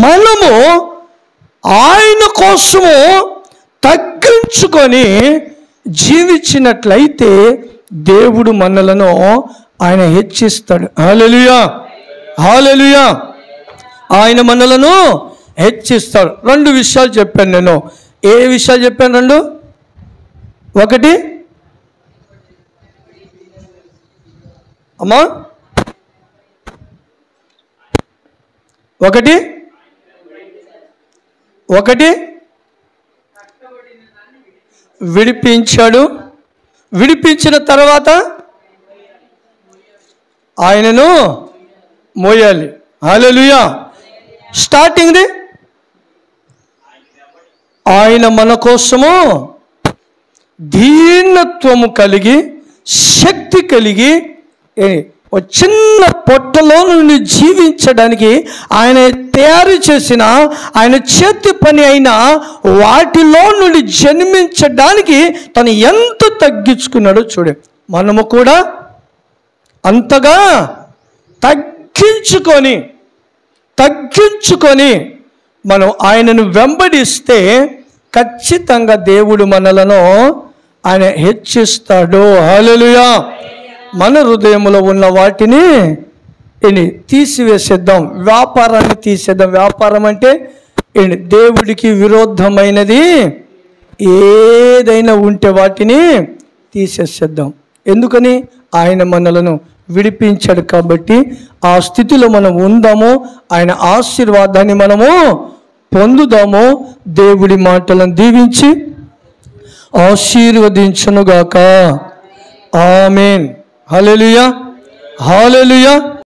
మనము ఆయన కోసము తగ్గించుకొని జీవించినట్లయితే దేవుడు మనలను ఆయన హెచ్చిస్తాడు. హల్లెలూయా, హల్లెలూయా. ఆయన మనలను హెచ్చిస్తాడు. 2 విషయాలు చెప్పాను నేను. ఏ విషయాలు చెప్పాను? 2. ఒకటి అమ్మా, ఒకటి విడిపించాడు. విడిపించిన తర్వాత ఆయనను మోయాలి. హల్లెలూయా. స్టార్టింగ్ది ఆయన మన కోసము దీనత్వము కలిగి, శక్తి కలిగి, ఒక చిన్న పొట్టలో నుండి జీవించడానికి ఆయన తయారు చేసిన ఆయన చేతి పని అయిన వాటిలో నుండి జన్మించడానికి తను ఎంత తగ్గించుకున్నాడో చూడే. మనము కూడా అంతగా తగ్గించుకొని మనం ఆయనను వెంబడిస్తే ఖచ్చితంగా దేవుడు మనలను ఆయన హెచ్చిస్తాడు. హల్లెలూయా. మన హృదయంలో ఉన్న వాటిని తీసివేసేద్దాం, వ్యాపారాన్ని తీసేద్దాం. వ్యాపారం అంటే దేవుడికి విరోధమైనది ఏదైనా ఉంటే వాటిని తీసేసేద్దాం. ఎందుకని? ఆయన మనలను విడిపించాడు కాబట్టి ఆ స్థితిలో మనం ఉందాము. ఆయన ఆశీర్వాదాన్ని మనము పొందుదాము. దేవుడి మాటలను దీవించి ఆశీర్వదించునుగాక. ఆమేన్. హల్లెలూయా, హల్లెలూయా.